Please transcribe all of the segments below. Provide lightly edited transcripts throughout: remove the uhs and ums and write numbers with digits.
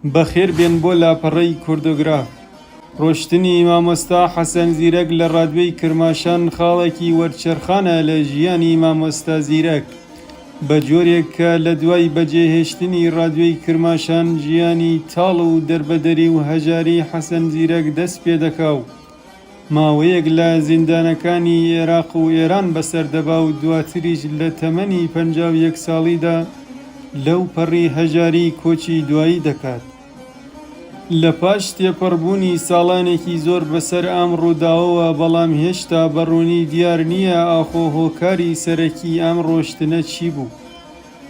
بەخێر بێن بۆ لاپەڕەی کوردۆگراف. ڕۆشتنی مامۆستا حەسەن زیرەک لە ڕادیۆی کرماشان خاڵێکی وەرچەرخانە لە ژیانی مامۆستا زیرەک، بە جۆرێک کە لە دوای بەجێهێشتنی ڕادیۆی کرماشان ژیانی تاڵ و دەربەدەری و هەژاری حەسەن زیرەک دەست پێ دەکاو. ماوەیەک لە زیندانەکانی عێراق و ئێران بەسەردەبا و دواتریش لە تەمەنی 51 ساڵیدا لەو پەڕی هەژاری کۆچی دوایی دەکات. لە پاش تێپەڕبوونی ساڵانێکی زۆر بەسەر ئەم ڕووداوەوە، بەڵام هێشتا بەڕوونی دیار نییە ئاخۆ هۆکاری سەرەکی ئەم ڕۆشتنە چی بوو.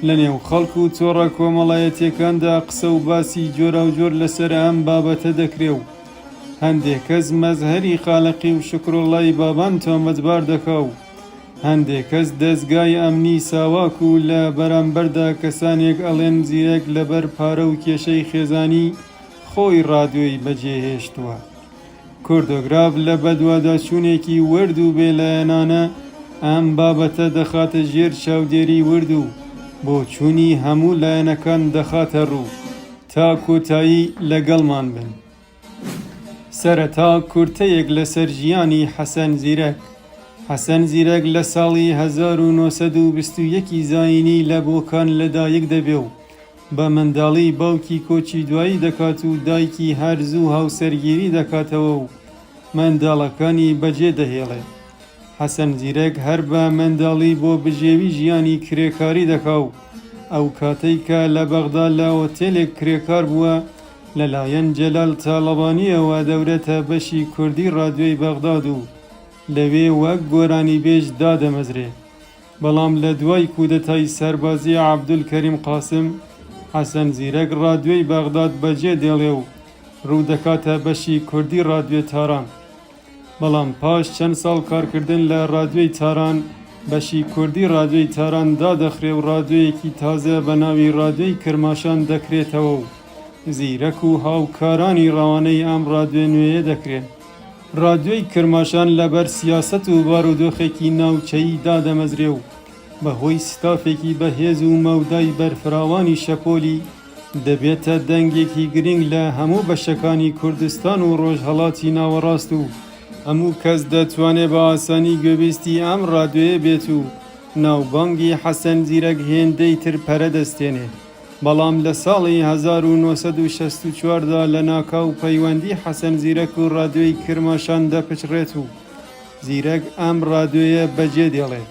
لە نێو خەڵک و تۆڕە کۆمەڵایەتیەکاندا قسە و باسی جۆرا و جۆر لەسەر ئەم بابەتە دەکرێ و هەندێک کەس مەزهەری خالقی و شکرۆڵای بابان تۆمەتبار دەکا و هەندێک کەس دەستگای ئەمنی ساواک و لە بەرامبەردا کەسانێک ئەڵێن زیرەک لەبەر پارە و کێشەی خێزانی خۆی ڕادیۆی بەجێهێشتووە. کوردۆگراف لە بەدواداچوونێکی ورد و بێلایەنانە ئەم بابەتە دەخاتە ژێر چاودێری ورد و بۆ چوونی هەموو لایەنەکان دەخاتە ڕوو تا کۆتایی لەگەڵمان بن. سەرەتا کورتەیەک لەسەر ژیانی حەسەن زیرەک. حەسەن زیرەک لە ساڵی 1921 زاینی لە بۆکان لەدایک دەبێ و بە منداڵی باوکی کۆچی دوایی دەکات و دایکی هەرزوو هاوسەرگیری دەکاتەوە و منداڵەکانی بەجێ دەهێڵێت. حەسەن زیرەک هەر بە منداڵی بۆ بژێوی ژیانی کرێکاری دەکا و ئەو کاتەی کە لە بەغدا لە ئۆتێلێک کرێکار بووە لەلایەن جەلال تاڵەبانیەوە دەورەتە بەشی کوردی ڕادیۆی بەغداد و لەوێ وەک گۆرانی بێژ دادەمەزرێت. بەڵام لە دوای کودەتای سەربازی عەبدولکەریم قاسم، حەسەن زیرەک ڕادیۆی بەغداد بەجێ دێڵێ و ڕوودەکاتە بەشی کوردی ڕادیۆ تاران. بەڵام پاش چەند ساڵ کارکردن لە ڕادیۆی تاران، بەشی کوردی ڕادیۆی تاران دادەخرێ و ڕادیۆیەکی تازە بە ناوی ڕادیۆی کرماشان دەکرێتەوە و زیرەک و هاوکارانی ڕەوانەی ئەم ڕادیۆ نوێیە دەکرێن. ڕادیۆی کرماشان لەبەر سیاسەت و بارودۆخێکی ناوچەیی دادەمەزرێ و بەهۆی ستافێکی بەهێز و مەودای بەرفراوانی شەپۆلی دەبێتە دەنگێکی گرنگ لە هەموو بەشەکانی کوردستان و ڕۆژهەڵاتی ناوەڕاست و هەموو کەس دەتوانێت بە ئاسانی گوێبیستی ئەم ڕادیۆیە بێت و ناوبانگی حەسەن زیرەک هێندەی تر پەرە دەستێنێت. بەڵام لە ساڵی 1964دا لە ناکاو پەیوەندی حەسەن زیرەک و ڕادیۆی کرماشان دەپچڕێت و زیرەک ئەم ڕادیۆیە بەجێ دێڵێت.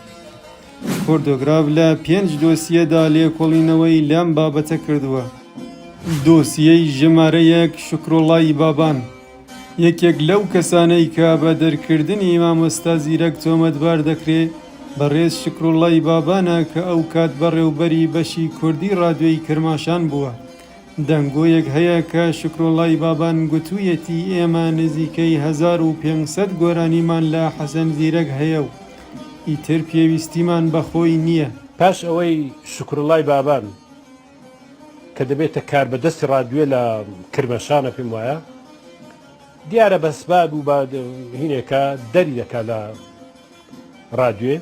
کوردۆگراف لە 5 دۆسیەدا لێکۆڵینەوەی لەم بابەتە کردووە. دۆسیەی ژمارە 1 شکرۆڵای بابان. یەکێک لەو کەسانەی کە بە دەرکردنی مامۆستا زیرەک تۆمەتبار دەکرێت بەڕێز شکرۆڵای بابانە کە ئەو کات بەڕێوبەری بەشی کوردی ڕادیۆی کرماشان بووە. دەنگۆیەک هەیە کە شکرۆڵای بابان گوتوویەتی ئێمە نزیکەی 1500 گۆرانیمان لە حەسەن زیرەک هەیە و ئیتر پێویستیمان بەخۆی نییە. پاش ئەوەی شکرۆڵای بابان کە دەبێتە کار بەدەستی ڕادیۆ لە کرماشانە پێم وایە دیارە بەسباب و هینێکە دەری دەکات لە ڕادیۆ.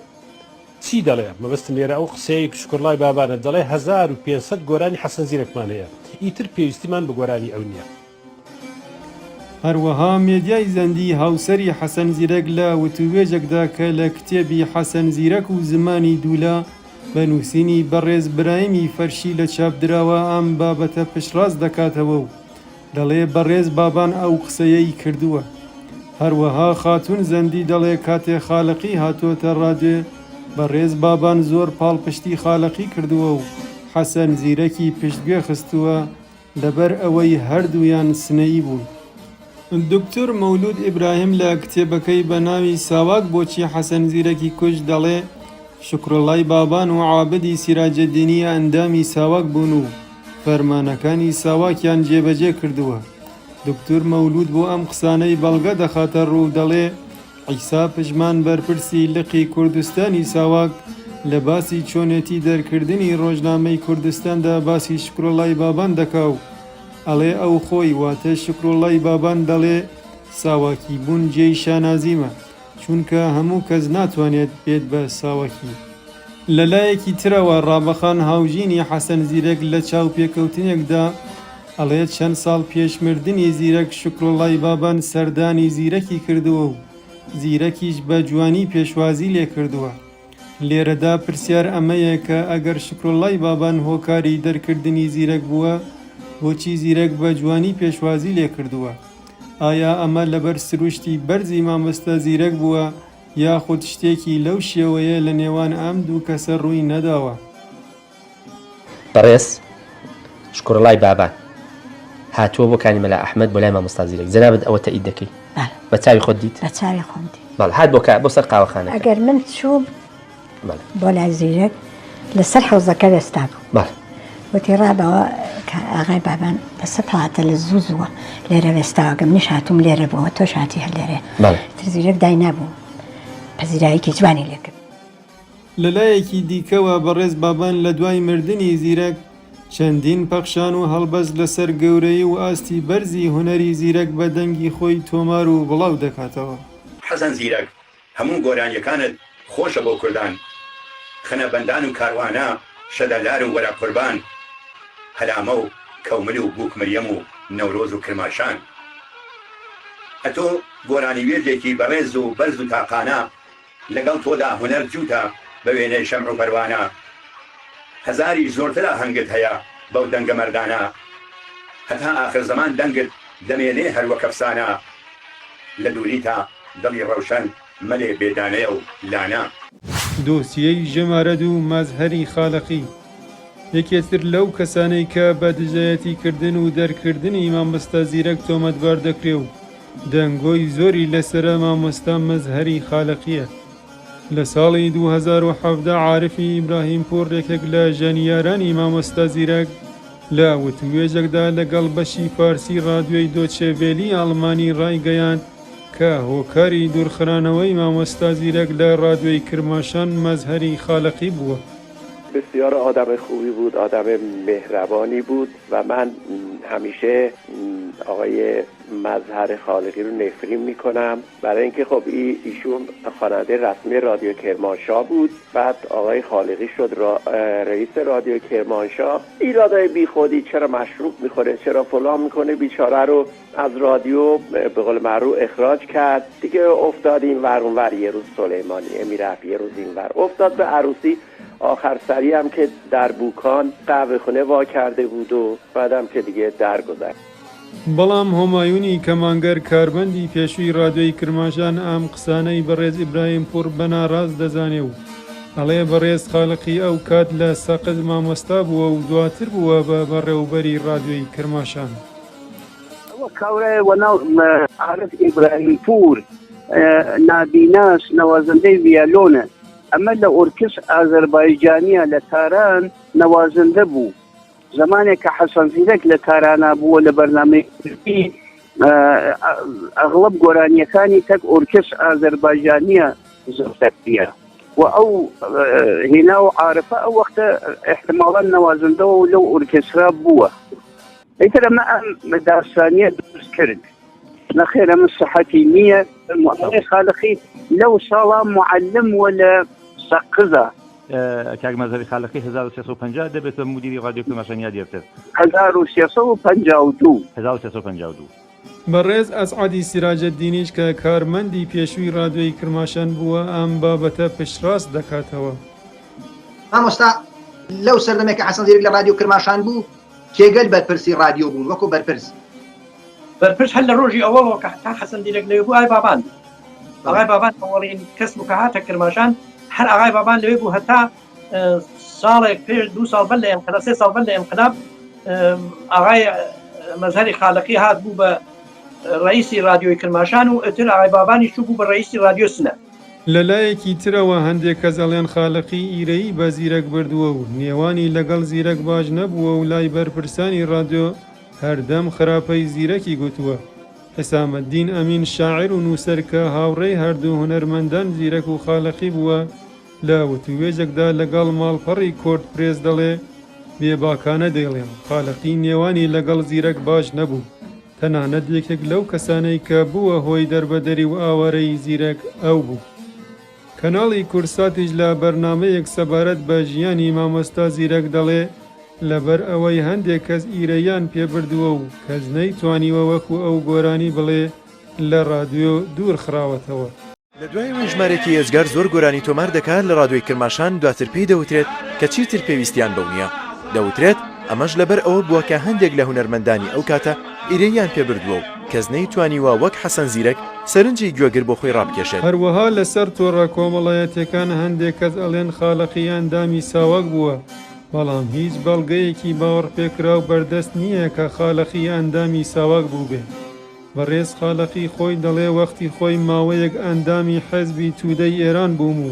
چی دەڵێ؟ مەبەستم لێرە ئەو قسەیەک شکرۆڵای بابانە دەڵێ 1500 گۆرانی حەسەن زیرەکمان هەیە، ئیتر پێویستیمان بە گۆرانی ئەو نییە. هەروەها مێدیای زەندی هاوسەری حەسەن زیرەک لە وتووێژێکدا کە لە کتێبی حەسەن زیرەک و زمانی دوولا بە نووسینی بەڕێز برایمی فەرشی لە چاپدراوە ئەم بابەتە پشتڕاست دەکاتەوە و دەڵێ بەڕێز بابان ئەو قسەیەی کردووە. هەروەها خاتون زەندی دەڵێ کاتێ خالقی هاتۆتە ڕادیۆ بەڕێز بابان زۆر پاڵپشتی خالقی کردووە و حەسەن زیرەکی پشتگوێ خستووە لەبەر ئەوەی هەردوویان سنەیی بوون. دکتۆر مەولود ئیبراهیم لە کتێبەکەی بە ناوی ساواک بۆچی حەسەن زیرەکی کوژ دەڵێ شکرۆڵای بابان و عابدی سیراجەدینی ئەندامی ساواک بوون و فەرمانەکانی ساواکیان جێبەجێ کردووە. دکتۆر مەولود بۆ ئەم قسانەی بەڵگە دەخاتە ڕوو دەڵێ عیسا پژمان بەرپرسی لقی کوردستانی ساواک لە باسی چۆنێتی دەرکردنی ڕۆژنامەی کوردستاندا باسی شکرۆڵای بابان دەکا و ئەڵێ ئەو خۆی واتە شکرۆڵای بابان دەڵێ ساواکی بوون جێی شانازیمە چونکە هەموو کەس ناتوانێت بێت بە ساواکی. لەلایەکی ترەوە ڕابەخان هاوژینی حەسەن زیرەک لە چاوپێکەوتنێکدا ئەڵێ چەند ساڵ پێشمردنی زیرەک شکرۆڵای بابان سەردانی زیرەکی کردووە و زیرەکیش بە جوانی پێشوازی لێ کردووە. لێرەدا پرسیار ئەمەیە کە ئەگەر شکرۆڵای بابان هۆکاری دەرکردنی زیرەک بووە، بۆچی زیرەک بە جوانی پێشوازی لێ کردووە؟ ئایا ئەمە لەبەر سروشتی بەرزی مامۆستا زیرەک بووە یاخود شتێکی لەو شێوەیە لە نێوان ئەم دوو کەسە ڕووی نەداوە؟ بەڕێز شکرڵای بابان هاتووە بۆ کانی مەلا ئەحمەد بۆ لای مامۆستا زیرەک جەنابەت ئەوە تەئید دەکەی؟ بە چاوی خۆت دیت؟ بە چاوی خۆم دیت. بەڵێ هات بۆ سەر قاوەخانە. ئەگەر من چوو بۆ لای زیرەک لەسەر حەوزەکە وێستا بوو، وتی ڕابەوە کە ئاغای بابان دەسە تەڵاتە لە زووزووە لێرە وێستاوەگە منیش هاتووم لێرە بووە تۆش هاتی هەر لێرێ تر زیرەک دای نابوو پەزیراییکی جوانی لێ کرد. لەلایەکی دیکەوە بەڕێز بابان لە دوای مردنی زیرەک چەندین پەخشان و هەڵبەست لەسەر گەورەی و ئاستی بەرزی هونەری زیرەک بە دەنگی خۆی تۆمار و بڵاو دەکاتەوە. حەسەن زیرەک هەموو گۆرانیەکانت خۆشە بۆ کوردان، خنە بەندان و کاروانە، شەدەلار و وەرە قوربان، هەلامە و کەومل و بووک مریەم و نەورۆز و کرماشان. ئەتۆ گۆرانی وێردێکی بەڕێز و بەرز و تاقانە لەگەڵ تۆدا هونەر جووتە بە وێنەی شەمع و پەروانە. هەزاری زۆرترا هەنگت هەیە بەو دەنگە مەردانە، هەتا ئاخر زەمان دەنگت دەمێنێ هەر وەک ئەفسانە. لە دووری تا دڵی ڕەوشەن مەلێ بێدانەیە و لانە. دۆسیەی ژەمارە دوو مەزهەری خاڵقی یەکێتر لەو کەسانەی کە بە دژایەتی کردن و دەرکردنی مامۆستا زیرەک تۆمەتبار دەکرێ و دەنگۆی زۆری لەسرە مامۆستا مەزهەری خاڵقیە. لە ساڵی 2017 عارفی ئیبراهیم پۆر یەکێک لە ژانیارانی مامۆستا زیرەک لە وتوێژێکدا لەگەڵ بەشی فارسی ڕادیۆی دۆچێ ڤێلی ئاڵمانی ڕایگەیاند کە هۆکاری دوورخرانەوەی مامۆستا زیرەک لە ڕادیۆی کرماشان مەزهەری خاڵقی بووە. بسیار آدم خوبی بود، آدم مهربانی بود و من همیشه آقای مظهر خالقی رو نفرین میکنم برای اینکه خب ایشون خواننده رسمی رادیو کرمانشاه بود، بعد آقای خالقی شد رئیس رادیو کرمانشاه. ایرادای بی خودی، چرا مشروب میخوره، چرا فلان میکنه، بیچاره رو از رادیو به قول معروف اخراج کرد دیگه. افتاد این ور اون ور، یه روز سلیمانیه میرفت، یه روز این ور افتاد به عروسی. آخر سری هم که در بوکان قهوه خونه وا کرده بود و بعدم که دیگه درگذشت. بەڵام هۆمایونی کەمانگەر کاربەندی پێشووی ڕادیۆی کرماشان ئەم قسانەی بەڕێز ئیبراهیم پۆر بەناڕاست دەزانێ و ئەڵێ بەڕێز خاڵقی ئەو کات لە سەقز مامۆستا بووە و دواتر بووە بە بەڕێوەبەری ڕادیۆی کرماشان. کاورای وەناو عارف ئیبراهیم پۆر نابیناس نەوازەندەی ڤیۆلۆنە، ئەمە لە ئۆرکس ئازەربایجانیە لە تاران نەوازەندە بوو. زمانێک کە حەسەن زیرەک لە تارانا بووە لە بەرنامەی ئەغڵب گۆرانیەکانی تەک ئۆرکس ئازەربایجانیە زۆرتەکتیە و ئەو هێنا و عارفە ئەو وەختە احتماڵەن نەوازەندەوە و لەو ئۆرکێسترا بووە. ئەیتر ئەمە ئەم داستانیە دروست کرد. نەخێر ئەمە سەحەتی نییە. مؤمن خالقی لەو ساڵا معلم وە لە سەقزە. کاک مەزهەری خاڵقی 1350 دەبێتە مدیری رادیۆ کرماشانیا دیرتر 1352. بەڕێز ئەسعەدی سیراجەددینیش کە کارمەندی پێشووی ڕادیۆی کرماشان بووە ئەم بابەتە پشتڕاست دەکاتەوە. مامۆستا لەو سەردەمێک کە حەسەن زیرەک لە رادیۆ کرماشان بوو کێگەل بەرپرسی رادیۆ بوون وەکو بەرپرس هەر لە ڕۆژی ئەوەڵەوە کە تا حەسەن زیرەک لەوێ بوو ئای بابان ئاغای بابان ئەوەڵین کەس بوو کە هاتە کرماشان هەر ئاغای بابان لەوێ بوو هەتا ساڵێک پێش 2 ساڵ بەر لە ئەنقلاب 3 ساڵ بەر لە ئەنقلاب ئاغای مەزهەری خاڵقی هات بوو بە ڕئیسی رادیۆی کرماشان و ئەتر ئاغای بابانی چوو بوو بە ڕئیسی رادیۆ سنە. لەلایەکی ترەوە هەندێک کەس ئەڵێن خاڵقی ئیرەیی بە زیرەک بردووە و نێوانی لەگەڵ زیرەک باش نەبووە و لای بەرپرسانی رادیۆ هەردەم خراپەی زیرەکی گوتووە. حسامەددین ئەمین شاعر و نووسەر کە هاوڕێی هەردوو هونەرمەندان زیرەک و خاڵقی بووە لە وتوێژێکدا لەگەڵ ماڵپەڕی کۆرت پرێس دەڵێ بێباکانە دەیڵێم خاڵقی نێوانی لەگەڵ زیرەک باش نەبوو، تەنانەت یەکێک لەو کەسانەی کە بووە هۆی دەربەدەری و ئاوارەی زیرەک ئەو بوو. کەناڵی کورساتیش لە بەرنامەیەک سەبارەت بە ژیانی مامۆستا زیرەک دەڵێ لەبەر ئەوەی هەندێک کەس ئیرەیان پێبردووە و کەس نەیتوانیوە وەکو ئەو گۆرانی بڵێ لە ڕادیۆ دوور خراوەتەوە. لە دوای ژمارێکی ئێزگار زۆر گۆرانی تۆمار دەکات لە ڕادیۆی کرماشان دواتر پێی دەوترێت کە چیتر پێویستیان بەو نییە. دەوترێت ئەمەش لەبەر ئەوە بووە کە هەندێک لە هونەرمەندانی ئەو کاتە ئیرەیان پێبردووە و کەس نەیتوانیوە وەک حەسەن زیرەک سەرنجی گوێگر بۆ خۆی ڕابکێشێت. هەروەها لەسەر تۆڕە کۆمەڵایەتەکان هەندێک کەس ئەڵێن خاڵقی ئەندامی ساوەک بووە، بەڵام هیچ بەڵگەیەکی باوەڕ پێکرا و بەردەست نییە کە خاڵقی ئەندامی ساوەک بوو بێ. بەڕێز خاڵقی خۆی دەڵێ وەختی خۆی ماوەیەک ئەندامی حەزبی توودەی ئێران بووم و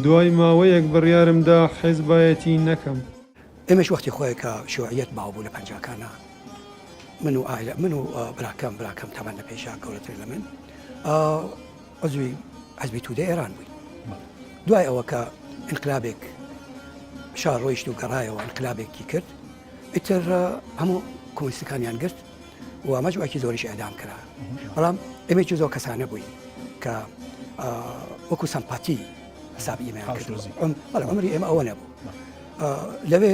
دوای ماوەیەک بڕیارمدا حیزبایەتی نەکەم. ئێمەش وەختی خۆی کە شیوعیەت ماوە بوو لە پەنجاکانە من و براکەم تامان لە پێشا گەورەتر لە من عزوی حەزبی توودەی ئێران بووین. دوای ئەوە کە ئینقلابێک شار ڕۆیشت و گەڕایەوە ئینقلابێکی کرد ئیتر هەموو کۆمونیستەکانیان گرت و مەجموعەکی زۆریش ئەعدام کرا. بەڵام ئێمەی زۆر کەسانە بووین کە وەکو سەمپاتی حسابی ئێمەیان کرد. عمری ئێمە ئەوە نەبوو. لەوێ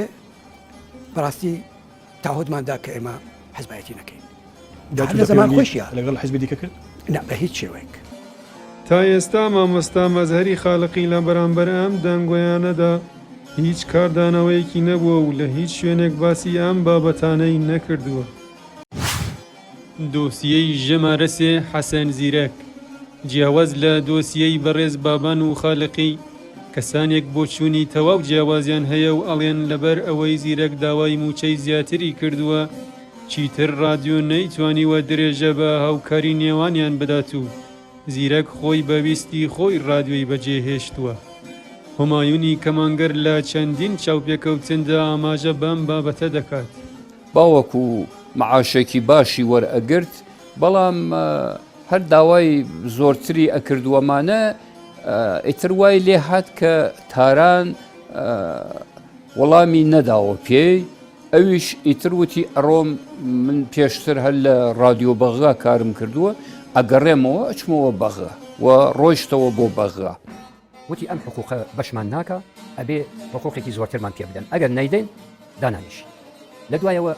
بەڕاستی تاهودماندا کە ئێمە حزبایەتی نەکەین. لە زەمان خۆشیە لەگەڵ حزبی دیکە کرد؟ نە بە هیچ شێوەیەک. تا ئێستا مامۆستا مەزهەری خاڵقی لە بەرامبەر ئەم دەنگۆیانەدا هیچ کاردانەوەیەکی نەبووە و لە هیچ شوێنێک باسی ئەم بابەتانەی نەکردووە. دۆسیەی ژەمارە 3 حەسەن زیرەک جیاواز لە دۆسیەی بەڕێز بابان و خاڵقی کەسانێک بۆ چوونی تەواو جیاوازیان هەیە و ئەڵێن لەبەر ئەوەی زیرەک داوای موچەی زیاتری کردووە چیتر ڕادیۆ نەیتوانیوە درێژە بە هاوکاری نێوانیان بدات و زیرەک خۆی بەویستی خۆی ڕادیۆی بەجێهێشتووە. هۆمایونی کەمانگەر لە چەندین چاوپێکەوتندا ئاماژە بەم بابەتە دەکات. باوەکو معاشێکی باشی وەرئەگرت، بەڵام هەر داوای زۆرتری ئەکردووەمانە ئیتر وای لێ هات کە تاران وەڵامی نەداوە پێی، ئەویش ئیتر وتی ئەڕۆم من پێشتر هەر لە ڕادیۆ بەغا کارم کردووە، ئەگەڕێمەوە ئەچمەوە بەغا و ڕۆیشتەوە بۆ بەغا. وتی ئەم حقوقە بەشمان ناکە، ئەبێ حقوقێکی زۆرترمان پێ بدەن، ئەگەر نەیدەین دانانیشی. لە دوایەوە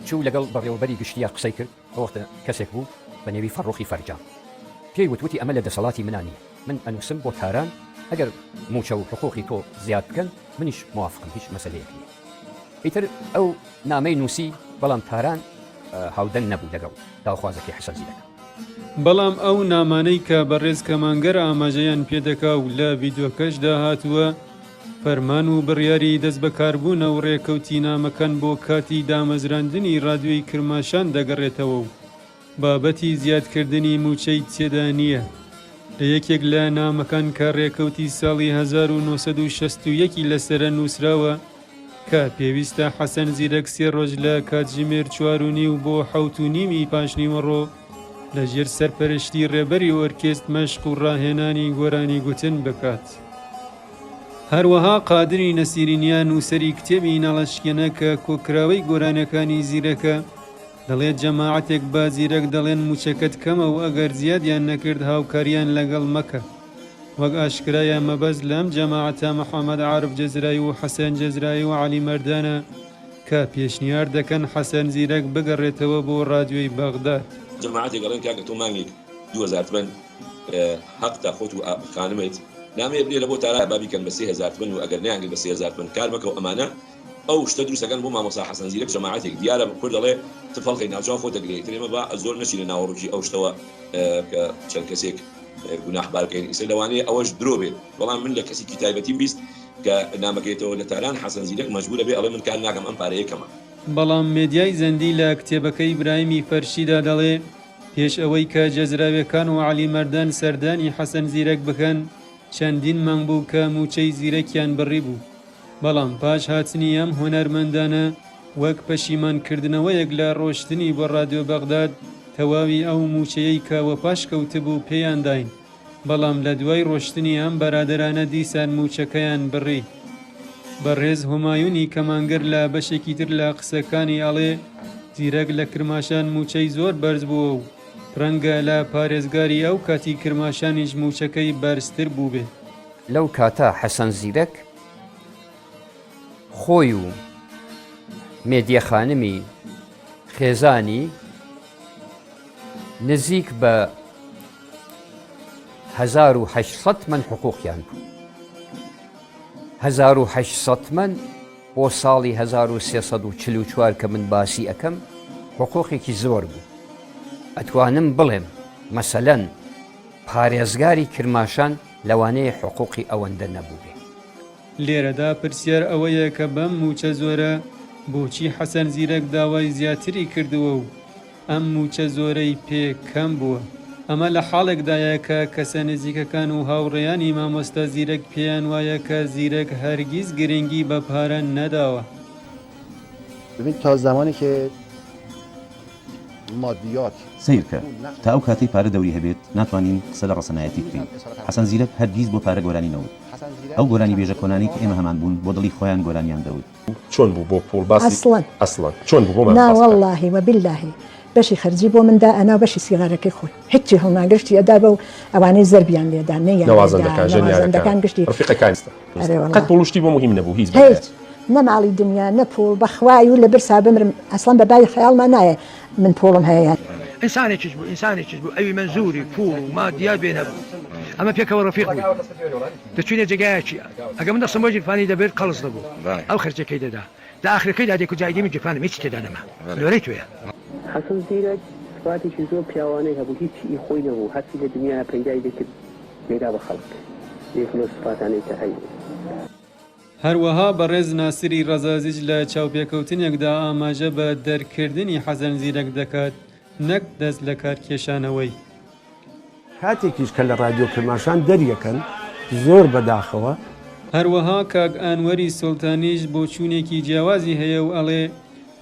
چوو لەگەڵ بەڕێوەبەری گشتیە قسەی کرد، ئەوەختە کەسێک بوو بە نێوی فەڕۆخی فەرجام. پێی وتی ئەمە لە دەسەڵاتی منانیە، من ئەنووسم بۆ تاران ئەگەر موچە و حقوقی تۆ زیاد بکەن منیش موافقم، هیچ مەسەلەیەک نییە. ئیتر ئەو نامەی نووسی، بەڵام تاران هاودەنگ نەبوو لەگەڵ داوخوازەکەی حەسەن زیرەک. بەڵام ئەو نامانەی کە بەڕێز کەمانگەر ئاماژەیان پێدەکا و لە ڤیدۆکەشدا هاتووە فەرمان و بڕیاری دەست بەکاربوونە و ڕێکەوتی نامەکان بۆ کاتی دامەزراندنی ڕادیۆی کرماشان دەگەڕێتەوە و بابەتی زیادکردنی موچەی تێدا نییە. لە یەکێک لە نامەکان کە ڕێکەوتی ساڵی 1961 لەسرە نووسراوە کە پێویستە حەسەن زیرەک 3 ڕۆژ لە کاتژمێر 4:30 بۆ 7:30 پاشنیوەڕۆ لە ژێر سەرپەرشتی ڕێبەری ئۆرکێست مەشق و ڕاهێنانی گۆرانی گوتن بکات. هەروەها قادری نەسیرینیان نووسەری کتێبی ناڵەشکێنە کە کۆکراوەی گۆرانەکانی زیرەکە دەڵێت جەماعەتێک با زیرەک دەڵێن موچەکەت کەمە و ئەگەر زیادیان نەکرد هاوکاریان لەگەڵ مەکە. وەک ئاشکرایە مەبەست لەم جەماعەتە محەممەد عارف جەزرایی و حەسەن جەزرایی و عەلی مەردانە کە پێشنیار دەکەن حەسەن زیرەک بگەڕێتەوە بۆ ڕادیۆی بەغداد. جەماعەتێک گەڵێن کاکە تۆ مانگێک 2000 تمەن حەق تا خۆت و خانمێت نامەیە برێ لە بۆ تارا بابیکەن بە 3000 تمەن و ئەگەر نەیانگرت بە 3000 تمەن کار مەکە و ئەمانە ئەو شتە دروستەکەن بۆ مامۆستا حەسەن زیرەک جەماعەتێک دیارە کورد دەڵێ تفەڵقی ناوچاو خۆ دەگرێت ترێمە بە زۆر نەچینە ناوەڕووکی ئەو شتەوە کە چەند کەسێک گوناحبار بکەین ئیسە لەوانەیە ئەوەش درۆ بێت. بەڵام من لە کەسێکی تایبەتیم بیست کە نامەکەیتەوە لە تاران حەسەن زیرەک مەجبورە بێ ئەڵێ من کار ناکەم ئەم پارەیە کەمە. بەڵام مێدیای زەندی لە کتێبەکەی ئیبراهیمی فەرشیدا دەڵێ پێش ئەوەی کە جەزراویەکان و عەلی مەردان سەردانی حەسەن زیرەک بکەن چەندین مانگ بوو کە موچەی زیرەکیان بڕی بوو. بەڵام پاش هاتنی ئەم هونەرمەندانە وەک پەشیمانکردنەوەیەک لە ڕۆشتنی بۆ ڕادیۆ بەغداد تەواوی ئەو موچەیەی کەوە پاش کەوتبوو پێیان داین. بەڵام لە دوای ڕۆشتنی ئەم بەرادەرانە دیسان موچەکەیان بڕی. بەڕێز هۆمایونی کەمانگەر لە بەشێکی تر لە قسەکانی ئەڵێ زیرەک لە کرماشان موچەی زۆر بەرز بووە و ڕەنگە لە پارێزگاری ئەو کاتی کرماشانیش موچەکەی بەرزتر بوو بێ. لەو کاتە حەسەن زیرەک خۆی و مێدیە خانمی خێزانی نزیک بە 1800 من حقوقیان بوو. 1800 من بۆ ساڵی 1344 کە من باسی ئەەکەم حقوقێکی زۆر بوو. ئەتوانم بڵێم مەسەلەن پارێزگاری کرماشان لەوانەیە حقوقی ئەوەندە نەبوو بێ. لێرەدا پرسیار ئەوەیە کە بەم موچە زۆرە بۆچی حەسەن زیرەک داوای زیاتری کردووە و ئەم موچە زۆرەی پێ کەم بووە. ئەمە لە حاڵێکدایە کە کەسە نزیکەکان و هاوڕێیانی مامۆستا زیرەک پێیان وایە کە زیرەک هەرگیز گرنگی بە پارە نەداوە. ببین تا زمانی که مادیات سیرکە تا ئەو کاتی پارە دەوری هەبێت ناتوانین قسە لە ڕەسەنایەتی بکەین. حەسەن زیرەک هەرگیز بۆ پارە گۆرانی نەوت. ئەو گۆرانی بێژە کۆنانی کە ئێمە هەمان بوون بۆ دڵی خۆیان گۆرانیان دەوت. چۆن بوو بۆ پۆڵ باسی ئەسڵەن چۆن بوو بۆ نا واللهی وباللهی بەشی خەرجی بۆ مندا ئەنا بەشی سیغارەکەی خۆی هیچی هەڵناگەشتی ئەدا بە و ئەوانەی زەربیان لێدا نەوازەندەکان گشتی قەت پۆڵشتی بۆ مهم نەبوو هیچ نەماڵی دنیا نەپۆڵ بەخوای و لەبەر سا بمرم ئەسڵان بە بای خەیاڵمان نایە من پۆڵم هەیە. ئینسانێکیش بوو ئینسانێکیش بوو ئەوی منزوری پوڵ و مادیات بێ نەبوو. ئەمە پێکەوە ڕەفیق بوو دەچوینە جێگایەکی ئەگە من دەستم بۆ جیرفانی دەبێت قەڵز دەبوو ئەو خەرجەکەی دەدا دا ئاخرەکەیدا دێک و جایدەمی جیرفانم هیچ تێدا نەما لۆرەی توێە. حەسەن زیرەک سواتێکی زۆر پیاوانەی هەبوو هیچی خۆی نەبوو هەستی لە دنیا پەیدای دەکرد بێدا بە خەڵک یەک لە سوفاتانەی کە هەیە. هەروەها بەڕێز ناسری ڕەزازیج لە چاوپێکەوتنێکدا ئاماژە بە دەرکردنی حەسەن زیرەک دەکات نەک دەست لە کارکێشانەوەی. کاتێکیش کە لە رادیۆ کرماشان دەریەکەن زۆر بەداخەوە. هەروەها کاک ئانوەری سوڵتانیش بۆ چوونێکی جیاوازی هەیە و ئەڵێ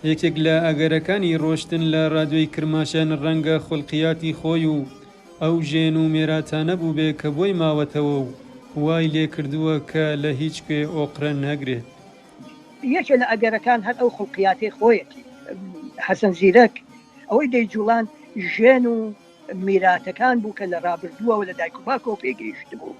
یەکێک لە ئەگەرەکانی ڕۆشتن لە رادیۆی کرماشان ڕەنگە خوڵقیاتی خۆی و ئەو ژێن و مێراتانە بوو بێ کە بۆی ماوەتەوە و وای لێ کردووە کە لە هیچ کوێ ئۆقرە نەگرێت. یەکێ لە ئەگەرەکان هەر ئەو خوڵقیاتی خۆیەتی حەسەن زیرەک ئەوەی دەیجوڵان ژێن و میراتەکان بوو کە لە ڕابردووەوە لە دایک و باکەوە پێگەیشت بوو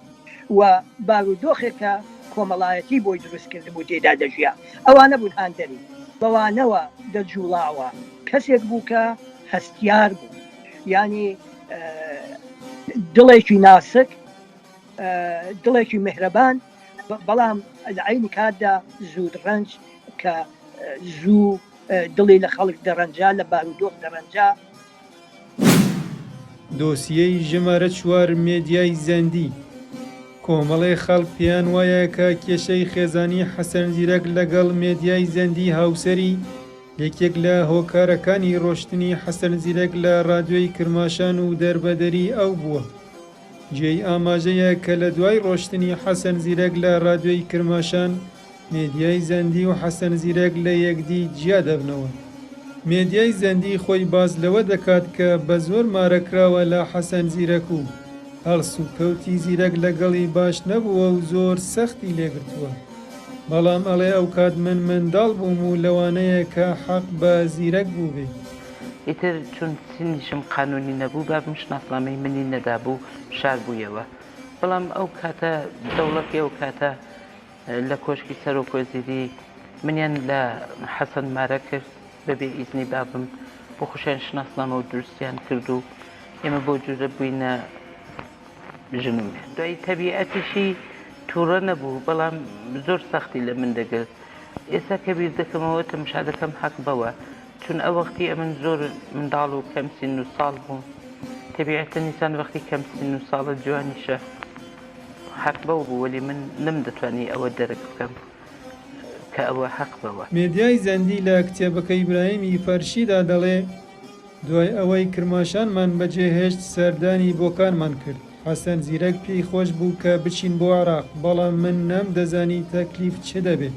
و بارودۆخێکە کۆمەڵایەتی بۆی دروستکرد بوو تێدا دەژیا ئەوانە بوون هاندەری بەوانەوە دەجوڵاوە کەسێک بوو کە هەستیار بوو ینی دڵێکی ناسک دڵێکی میهرەبان بەڵام لە عینی کاتدا زود ڕەنج کە زوو دڵی لە خەڵک دەڕەنجا لە بارودۆخ دەڕەنجا. دۆسیەی ژمارە 4 مێدیای زەندی کۆمەڵی خەڵک پێیان وایە کە کێشەی خێزانی حەسەن زیرەک لەگەڵ مێدیای زەندی هاوسەری یەکێک لە هۆکارەکانی ڕۆشتنی حەسەن زیرەک لە رادیۆی کرماشان و دەربەدەری ئەو بووە. جێی ئاماژەیە کە لە دوای ڕۆشتنی حەسەن زیرەک لە رادیۆی کرماشان مێدیای زەندی و حەسەن زیرەک لە یەکدی جیا دەبنەوە. مێدیای زەندی خۆی باز لەوە دەکات کە بە زۆر مارەکراوە لە حەسەن زیرەک و هەڵس و کەوتی زیرەک لەگەڵی باش نەبووە و زۆر سەختی لێگرتووە. بەڵام ئەڵێ ئەو کات من منداڵ بووم و لەوانەیە کە حەق بە زیرەک بوو بێ. ئیتر چون سنیشم قانونی نەبوو بابم شناسنامەی منی نەدابوو شار بوویەوە بەڵام ئەو کاتە دەوڵەتی ئەو کاتە لە کۆشکی سەرۆکۆزیری منیان لە حەسەن مارە کرد بەبێ ئیزنی بابم بۆ خوشیان شناسنامە و دروستیان کرد و ئێمە بۆ جوورە بووینە ژنم. دوای تەبیعەتیشی تووڕە نەبوو بەڵام زۆر سەختی لە من دەگرت. ئێستا کە بیر دەکەمەوە تەماشا دەکەم حەق بەوە چون ئەو وەختی ئەمن زۆر منداڵ و کەم سن و ساڵ بوو تەبیعەتەن ئینسان وەختی کەم سن و ساڵە جوانیشە حەق بەو بوو وەلی من نەمدەتوانی ئەوە دەرک بکەم کە ئەوە حەق بەوە. مێدیای زەندی لە کتێبەکەی ئیبراهیمی فەرشیدا دەڵێ دوای ئەوەی کرماشانمان بەجێهێشت سەردانی بۆکانمان کرد. حەسەن زیرەک پێی خۆش بوو کە بچین بۆ عێراق بەڵام من نەمدەزانی تەکلیف چ دەبێت.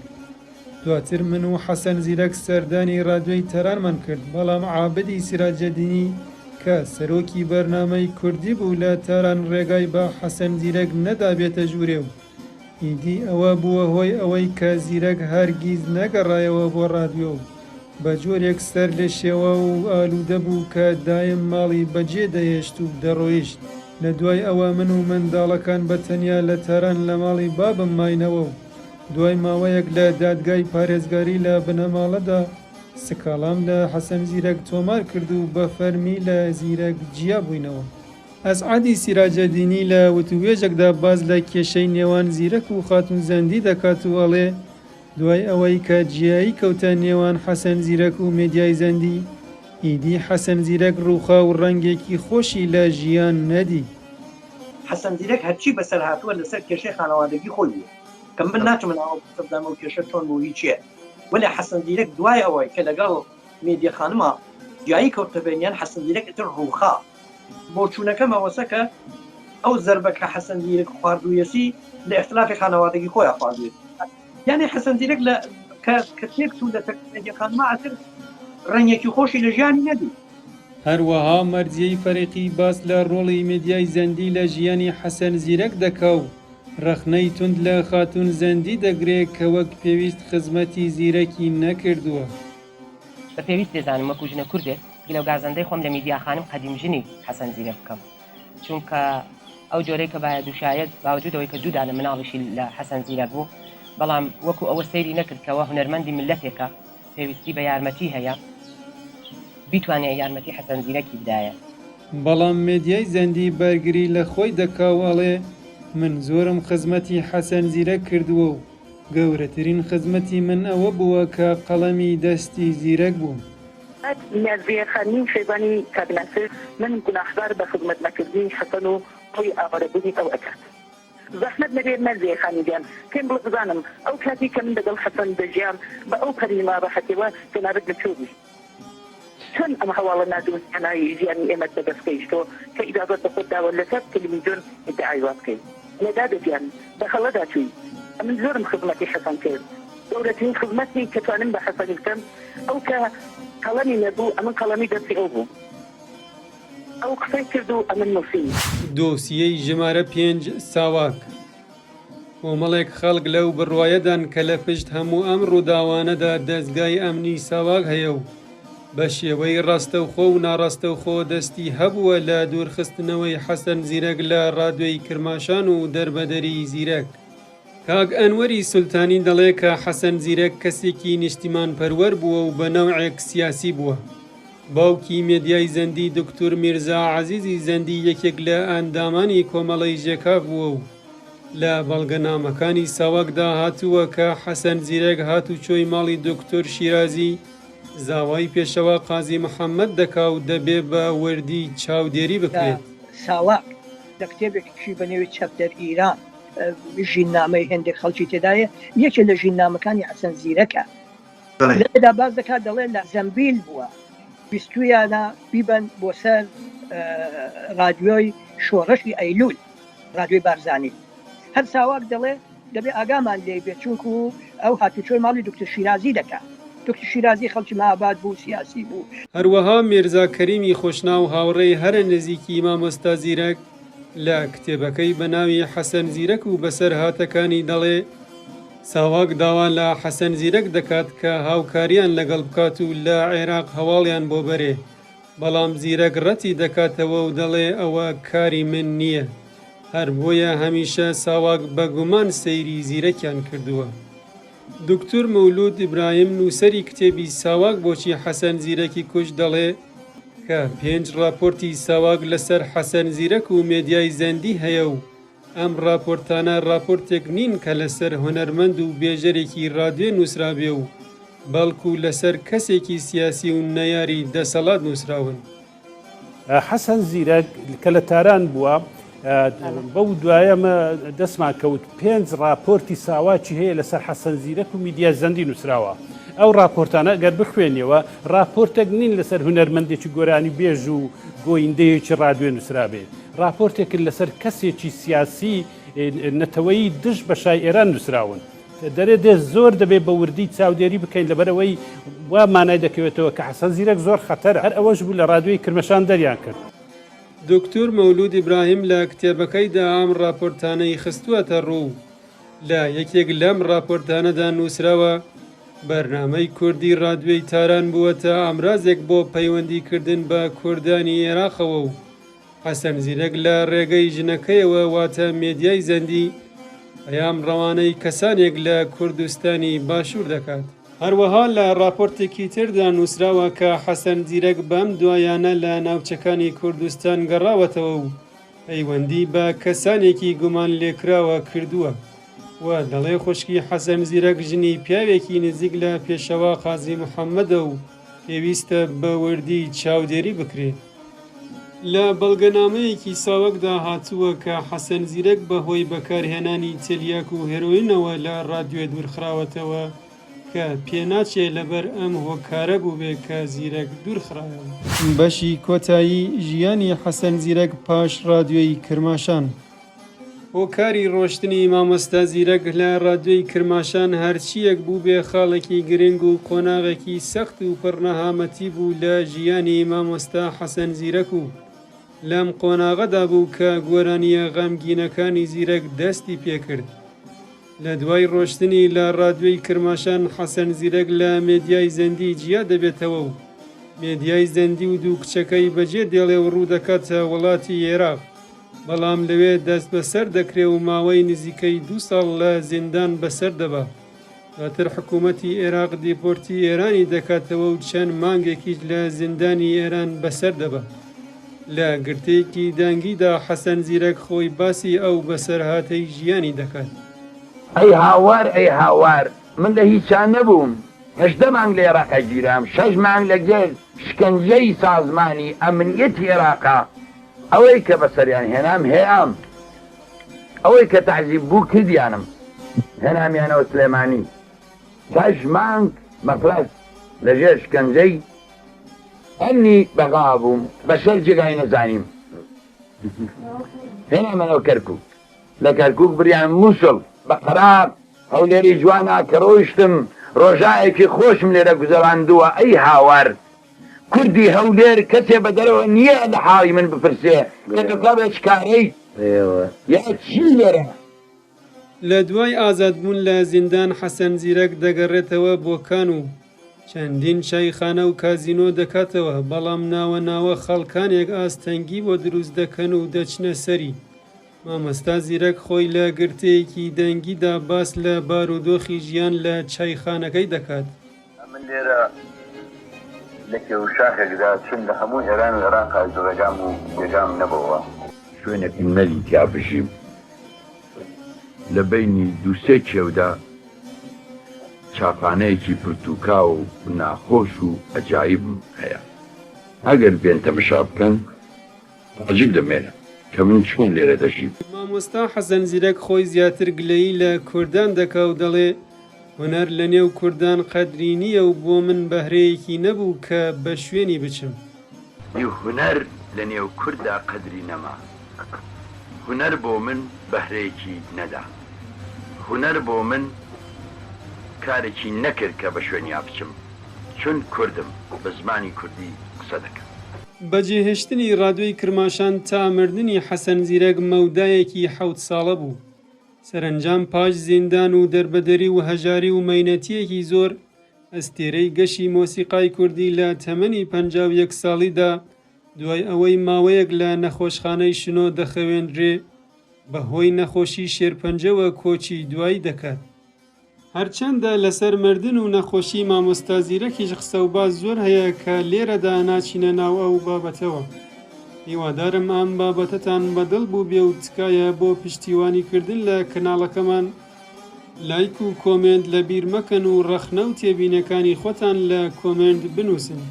دواتر من و حەسەن زیرەک سەردانی رادیۆی تەرانمان کرد بەڵام عابدی سیراجەدینی کە سەرۆکی بەرنامەی کوردی بوو لە تاران ڕێگای بە حەسەن زیرەک نەدابێتە ژوورێ و ئیدی ئەوە بووە هۆی ئەوەی کە زیرەک هەرگیز نەگەڕایەوە بۆ رادیۆ بە جۆرێک سەر لە شێوە و ئالوودە بوو کە دایم ماڵی بەجێ دەهێشت و دەڕۆیشت. لە دوای ئەوە من و منداڵەکان بە تەنیا لە تاران لە ماڵی بابم ماینەوە و دوای ماوەیەک لە دادگای پارێزگاری لە بنەماڵەدا سکاڵام لە حەسەن زیرەک تۆمار کرد و بە فەرمی لە زیرەک جیا بووینەوە. ئەسعادی سیراجەدینی لە وتوێژێکدا باز لە کێشەی نێوان زیرەک و خاتون زەندی دەکات و ئەڵێ دوای ئەوەی کە جیایی کەوتە نێوان حەسەن زیرەک و مێدیای زەندی، ئیدی حەسەن زیرەک ڕووخا و ڕەنگێکی خۆشی لە ژیان نەدی. حەسەن زیرەک هەرچی بەسەر هاتووە لەسەر کێشەی خانەوادەگی خۆی بوو کە من ناچم ناوەدام و کێشە چۆن بووی چییە، ولی حەسەن زیرەک دوای ئەوەی کە لەگەڵ مێدیە خانمە جیایی کەوتە بینیان حەسەن زیرەک ئیتر ڕووخا بۆ چوونەکەم ئەوەسە کە ئەو زەربە کە حەسەن زیرەک خواردوویەسی لە ئختلافی خانەوادەگی خۆیان خواردوێت، یعنی حەسەن زیرەک لە کە تێک چوو لە مێدیە خانمە ئەتر ڕەنگێکی خۆشی لە ژیانی نەدی. هەروەها مەرجەی فەرێقی باس لە ڕۆڵی مێدیای زەندی لە ژیانی حەسەن زیرەک دەکا و ڕەخنەی تند لە خاتون زەندی دەگرێت کە وەک پێویست خزمەتی زیرەکی نەکردووە. بە پێویست دەزانم وەکو ژنە کوردێک لەو گازەندەی خۆم لە میدیا خانم قەدیمژنی حەسەن زیرەک بکەم، چونکە ئەو جۆرەی کە باید دووشایەت باوجودەوەی کە دوودا لە مناڵیشی لە حەسەن زیرەک بوو، بەڵام وەکو ئەوە سەیری نەکردکەوە هونەرمەندی ملەتێکە پێویستی بە یارمەتی هەیە بیتوانێت یارمەتی حەسەن زیرەکی بدایە. بەڵام مێدیای زەندی بەرگری لە خۆی دەکاوەڵێ من زۆرم خزمەتی حەسەن زیرەک کردووە و گەورەترین خزمەتی من ئەوە بووە کە قەڵەمی دەستی زیرەک بووم. نازیە خانمی شەیبانی کابینەسر من گوناحبار بە خزمەت نەکردنی حەسەن و خۆی ئاوارەبوونی ئەو ئەکات. زەحمەت نەبێت نازیە خانیگیان پێم بڵێ بزانم ئەو کاتی کە من لەگەڵ حەسەن دەژیان بە ئەو پەریما ڕەحەتیەوە جەنابەت لەکوێبووی چۆن ئەم هەواڵە نادوستیانایی ژیانی ئێمە بەدەستکەیشتەوە کە ئیجازەت بە خۆت داوە لەسەر تەلەڤیزیۆن ئیدعای وا بکەین لەدا دەجیان بە خەڵەدا چووی من زۆرم خزمەتی حەسەن کرد گەورەترین خزمەتی کە توانم بە حەسەنی بکەم ئەو کە قەڵەمی نەبوو ئەمن قەڵەمی دەستی ئەو بوو ئەو قسەی کرد و ئەمن نووسی. دۆسیەی ژمارە 5 ساواک کۆمەڵێک خەڵک لەو بڕوایەدان کە لە پشت هەموو ئەم ڕووداوانەدا دەستگای ئەمنی ساواک هەیە و بە شێوەی ڕاستەوخۆ و ناڕاستەوخۆ دەستی هەبووە لە دوورخستنەوەی حەسەن زیرەک لە ڕادیۆی کرماشان و دەربەدەری زیرەک. کاک ئەنوەری سولتانی دەڵێ کە حەسەن زیرەک کەسێکی نیشتیمان پەروەر بووە و بە نەوعێک سیاسی بووە. باوکی مێدیای زەندی دکتۆر میرزا عەزیزی زەندی یەکێک لە ئەندامانی کۆمەڵەی ژێکاف بووە و لە بەڵگەنامەکانی ساواکدا هاتووە کە حەسەن زیرەک هاتوچۆی ماڵی دکتۆر شیرازی زاوای پێشەوە قازی محەممەد دەکا و دەبێ بە وەردی چاودێری بکرێت. ساواک لە کتێبێکی بەنێوی چەپدەر ئیران ژیننامەی هێندێک خەڵکی تێدایە یەکێ لە ژیننامەکانی حەسەن زیرەکە لەدا باز دەکات دەڵێ لە زەمبیل بووە بیستویانە بیبەن بۆ سەر رادیۆی شۆڕشی ئەیلول رادیۆی بارزانی هەر ساواک دەڵێ دەبێ ئاگامان لێ بێت چونکو ئەو هاتوچۆی ماڵی دکتۆر شیرازی دەکات. دکتۆر شیرازی خەڵکی مەهاباد بوو سیاسی بوو. هەروەها میرزا کەریمی خۆشنا و هاوڕێی هەرە نزیکی مامۆستا زیرەک لە کتێبەکەی بەناوی حەسەن زیرەک و بەسەر هاتەکانی دەڵێ ساواک داوان لە حەسەن زیرەک دەکات کە هاوکاریان لەگەڵ بکات و لە عێراق هەواڵیان بۆ بەرێ، بەڵام زیرەک ڕەتی دەکاتەوە و دەڵێ ئەوە کاری من نییە. هەر بۆیە هەمیشە ساواک بە گومان سەیری زیرەکیان کردووە. دکتۆر مەولود ئیبراهیم نووسەری کتێبی ساواک بۆچی حەسەن زیرەکی کوژ دەڵێ کە 5 راپۆرتی ساواک لەسەر حەسەن زیرەک و مێدیای زەندی هەیە و ئەم راپۆرتانە راپۆرتێک نین کە لەسەر هونەرمەند و بێژەرێکی ڕادیۆ نووسرابێ و بەڵکو لەسەر کەسێکی سیاسی و نەیاری دەسەڵات نووسراون. حەسەن زیرەک کە لە تاران بووە بەو دوایەمە دەستمان کەوت 5 راپۆرتی ساواکی هەیە لەسەر حەسەن زیرەک و میدیا زەندی نووسراوە. ئەو راپۆرتانە گەر بخوێنیەوە راپۆرتێک نین لەسەر هونەرمەندێکی گۆرانی بێژ و گۆیندەیەکی ڕادیۆ نووسرابێت، راپۆرتێک لەسەر کەسێکی سیاسی نەتەوەی دژ بە شای ئێران نووسراون. دەرێت زۆر دەبێت بە وردی چاودێری بکەین لەبەرەوەی وا مانای دەکەوێتەوە کە حەسەن زیرەک زۆر خەتەرە. هەر ئەوەش بوو لە ڕادیۆی کرمەشان دەریان کرد. دکتۆر مەولود ئیبراهیم لە کتێبەکەیدا ئەم راپۆرتانەی خستووەتە ڕوو. لە یەکێک لەم راپۆرتانەدا نووسراوە بەرنامەی کوردی ڕادیۆی تاران بووەتە ئامرازێک بۆ پەیوەندیکردن بە کوردانی عێراقەوە و حەسەن زیرەک لە ڕێگەی ژنەکەیەوە واتە مێدیای زەندی پەیام ڕەوانەی کەسانێک لە کوردستانی باشوور دەکات. هەروەها لە راپۆرتێکی تردا نووسراوە کە حەسەن زیرەک بەم دوایانە لە ناوچەکانی کوردستان گەڕاوەتەوە و پەیوەندی بە کەسانێکی گومان لێکراوە کردووە و دەڵێ خوشکی حەسەن زیرەک ژنی پیاوێکی نزیک لە پێشەوا قازی محەممەدە و پێویستە بە وردی چاودێری بکرێت. لە بەڵگەنامەیەکی ساوەکدا هاتووە کە حەسەن زیرەک بەهۆی بەکارهێنانی تریاک و هێروینەوە لە ڕادیۆ دوورخراوەتەوە کە پێناچێ لەبەر ئەم هۆکارە بوو بێ کە زیرەک دوورخراوە. بەشی کۆتایی ژیانی حەسەن زیرەک پاش ڕادیۆی کرماشان. هۆکاری ڕۆشتنی مامۆستا زیرەک لە ڕادیۆی کرماشان هەرچیەک بوو بێ خاڵێکی گرنگ و قۆناغێکی سەخت و پڕنەهامەتی بوو لە ژیانی مامۆستا حەسەن زیرەک و لەم قۆناغەدا بوو کە گۆرانیە غەمگینەکانی زیرەک دەستی پێکرد. لە دوای ڕۆشتنی لە ڕادیۆی کرماشان حەسەن زیرەک لە مێدیای زەندی جیا دەبێتەوە و مێدیای زەندی و دوو کچەکەی بەجێ دێڵێ و ڕوو دەکاتە وڵاتی عێراق، بەڵام لەوێ دەست بەسەر دەکرێ و ماوەی نزیکەی 2 ساڵ لە زیندان بەسەر دەبا. دواتر حکوومەتی عێراق دیپۆرتی ئێرانی دەکاتەوە و چەند مانگێکیش لە زیندانی ئێران بەسەر دەبا. لە گرتەیەکی دانگیدا حەسەن زیرەک خۆی باسی ئەو بەسەرهاتەی ژیانی دەکات. ئەی هاوار ئەی هاوار، من لە هیچان نەبووم، 18 مانگ لە عێراقا گیرام، 6 مانگ لەگەڵ شکنجەی سازمانی ئەمنیەتی عێراقا، ئەوەی کە بەسەریان هێنام هەیەم، ئەوەی کە تەعزیب بوو کردیانم هێنامیانەوە سلێمانی، 6 مانگ مەفلەس لەژێر شکنجەی ئەنی بەغا بووم بە شەر جێگای نەزانیم. هێنامەنەوە کەرکووک، لە کەرکووک بریان مووسڵ بە قەرار هەولێری جوانە کە ڕۆیشتم ڕۆژایەکی خۆشم لێرە گوزەڕاندووە. ئەی هاوار، کوردی هەولێر کەسێ بە دەرەوە نییە لە حاڵی من بپرسێ کە بێ چکارەی یا چی لێرە. لە دوای ئازادبوون لە زیندان حەسەن زیرەک دەگەڕێتەوە بۆ کان و چەندین چایخانە و کازینۆ دەکاتەوە، بەڵام ناوە ناوە خەڵکانێک ئاستەنگی بۆ دروست دەکەن و دەچنە سەری. مامۆستا زیرەک خۆی لە گرتەیەکی دەنگیدا باس لە بارودۆخی ژیان لە چایخانەکەی دەکات. من لێرە لە کێوشاخێکدا چون لە هەموو ئێران و عێراقا جۆرەگام و جێگام نەبەوە، شوێنێکی نەلی تیا بژیم، لە بینی دووسێ کێودا چاپانەیەکی پرتوکا و ناخۆش و ئەجایبم هەیە. ئەگەر بێن تەمەشا بکەن عەجیب دەمێنە کە من چۆن لێرە دەژیم. مامۆستا حەسەن زیرەک خۆی زیاتر گلەیی لە کوردان دەکا و دەڵێ هونەر لە نێو کوردان قەدری نییە و بۆ من بەهرەیەکی نەبوو کە بە شوێنی بچم. هونەر لە نێو کووردا قەدری نەما، هونەر بۆ من بەهرەیەکی نەدا، هونەر بۆ من کارێکی نەکرد کە بە شوێنیا بچم، چون کوردم بە زمانی کوردی قسە دەکەم. بەجێهێشتنی ڕادیۆی کرماشان تا مردنی حەسەن زیرەک مەودایەکی 7 ساڵە بوو. سەرنجام پاش زیندان و دەربەدەری و هەژاری و مەینەتیەکی زۆر ئەستێرەی گەشی مۆسیقای کوردی لە تەمەنی 51 ساڵیدا دوای ئەوەی ماوەیەک لە نەخۆشخانەی شنۆ دەخەوێنرێ بەهۆی نەخۆشی شێرپەنجەوە کۆچی دوایی دەکات. هەرچەندە لەسەر مردن و نەخۆشی مامۆستا زیرەکیش قسە و باز زۆر هەیە کە لێرەدا ناچینە ناو ئەو بابەتەوە. هیوادارم ئەم بابەتەتان بەدڵ بوو بێ و تکایە بۆ پشتیوانیکردن لە کەناڵەکەمان لایک و کۆمنت لە بیر مەکەن و ڕەخنە و تێبینەکانی خۆتان لە کۆمنت بنووسن.